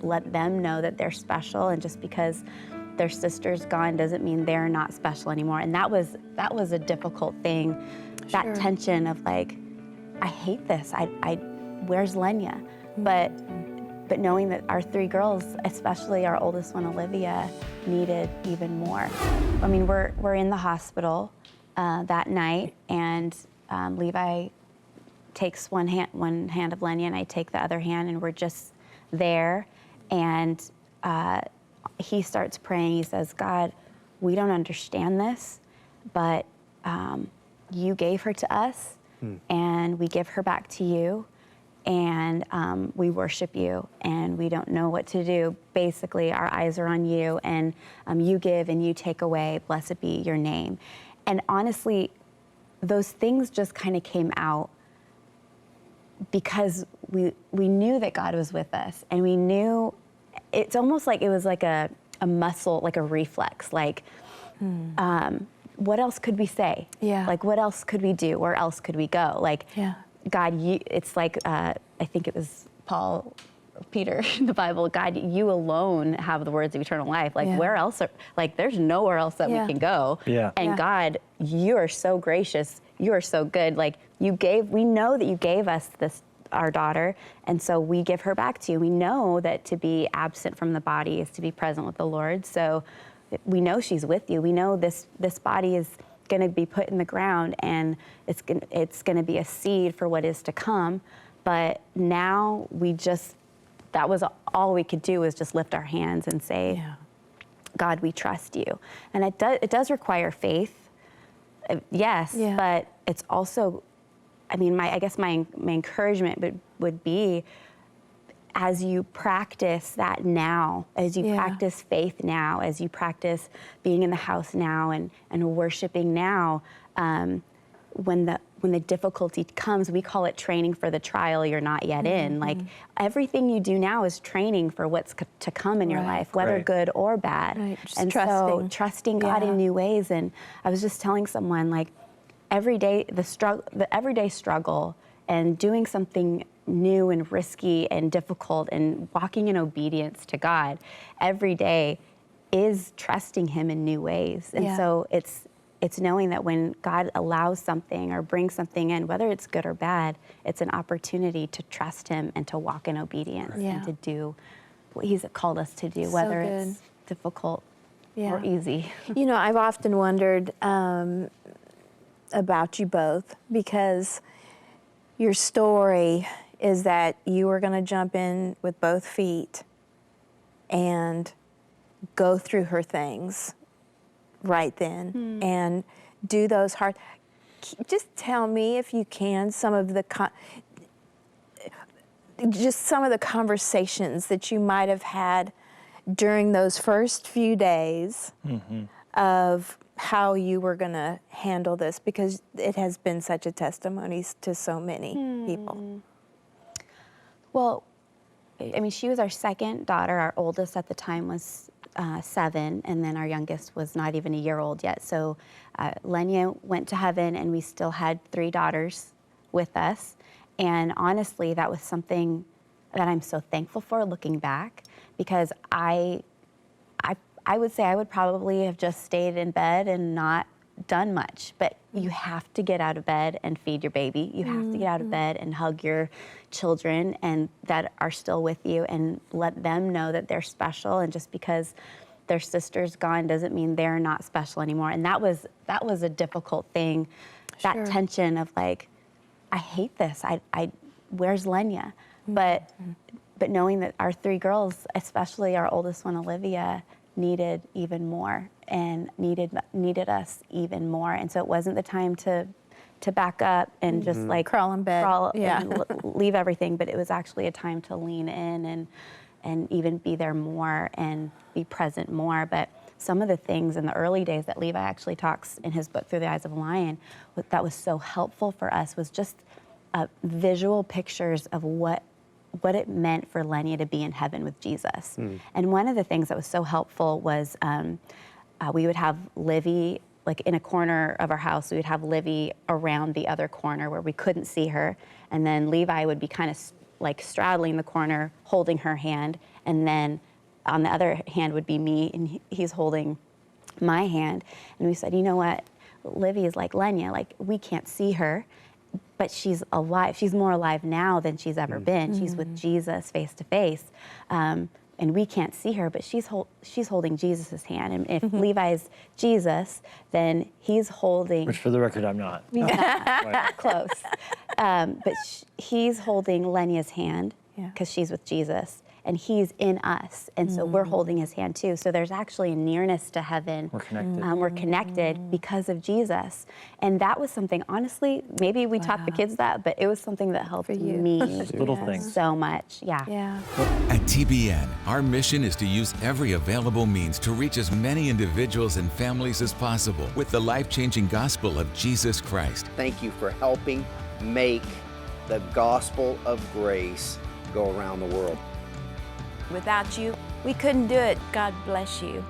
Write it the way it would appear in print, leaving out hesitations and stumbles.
Let them know that they're special, and just because their sister's gone doesn't mean they're not special anymore. And that was a difficult thing. That Sure. tension of like, I hate this. Where's Lenya? But knowing that our three girls, especially our oldest one, Olivia, needed even more. I mean, we're in the hospital that night, and Levi takes one hand of Lenya, and I take the other hand, and we're just there. And he starts praying. He says, God, we don't understand this, but you gave her to us, and we give her back to you, and we worship you, and we don't know what to do. Basically, our eyes are on you, and you give and you take away. Blessed be your name. And honestly, those things just kind of came out because we knew that God was with us, and we knew it's almost like it was like a muscle, like a reflex, like what else could we say? Yeah. Like what else could we do? Where else could we go? Like God, it's like I think it was Peter in the Bible, God, you alone have the words of eternal life. Like where else there's nowhere else that we can go. Yeah. And God, you are so gracious. You are so good. Like we know that you gave us our daughter, and so we give her back to you. We know that to be absent from the body is to be present with the Lord. So we know she's with you. We know this body is going to be put in the ground, and it's going to be a seed for what is to come. But now that was all we could do, was just lift our hands and say, God, we trust you. And it does require faith. Yes, but it's also, I mean, I guess my encouragement would be, as you practice that now, as you practice faith now, as you practice being in the house now and worshiping now, when the difficulty comes, we call it training for the trial you're not yet in. Like everything you do now is training for what's to come in your life, whether good or bad. Right. Just and trusting. so trusting God in new ways. And I was just telling someone, like, every day, the everyday struggle and doing something new and risky and difficult and walking in obedience to God every day is trusting Him in new ways. And so it's knowing that when God allows something or brings something in, whether it's good or bad, it's an opportunity to trust Him and to walk in obedience and to do what He's called us to do, whether it's difficult or easy. You know, I've often wondered about you both, because your story is that you were going to jump in with both feet and go through her things right then and do those hard. Just tell me, if you can, some of the conversations that you might have had during those first few days of how you were going to handle this, because it has been such a testimony to so many people. Well, I mean, she was our second daughter. Our oldest at the time was 7, and then our youngest was not even a year old yet. So Lenya went to heaven, and we still had 3 daughters with us. And honestly, that was something that I'm so thankful for looking back, because I would say I would probably have just stayed in bed and not done much. But you have to get out of bed and feed your baby. You have to get out of bed and hug your children and that are still with you, and let them know that they're special. And just because their sister's gone doesn't mean they're not special anymore. And that was a difficult thing. That tension of like, I hate this. Where's Lenya? But knowing that our 3 girls, especially our oldest one, Olivia, needed even more and needed us even more. And so it wasn't the time to back up and just like crawl in bed, and leave everything, but it was actually a time to lean in and even be there more and be present more. But some of the things in the early days that Levi actually talks in his book, Through the Eyes of a Lion, that was so helpful for us was just visual pictures of what it meant for Lenya to be in heaven with Jesus. And one of the things that was so helpful was we would have Livy, like in a corner of our house, we would have Livy around the other corner where we couldn't see her. And then Levi would be kind of like straddling the corner, holding her hand. and then on the other hand would be me, and he's holding my hand. And we said, you know what, Livy is like Lenya, like we can't see her, but she's alive. She's more alive now than she's ever been. She's with Jesus face to face. And we can't see her, but she's holding Jesus' hand. And if Levi's Jesus, then he's holding... Which, for the record, I'm not. He's not. Close. But he's holding Lenya's hand because she's with Jesus, and he's in us. And so we're holding his hand too. So there's actually a nearness to heaven. We're connected. We're connected because of Jesus. And that was something, honestly, maybe we taught the kids that, but it was something that helped me Little things. so much. Yeah. At TBN, our mission is to use every available means to reach as many individuals and families as possible with the life-changing gospel of Jesus Christ. Thank you for helping make the gospel of grace go around the world. Without you, we couldn't do it. God bless you.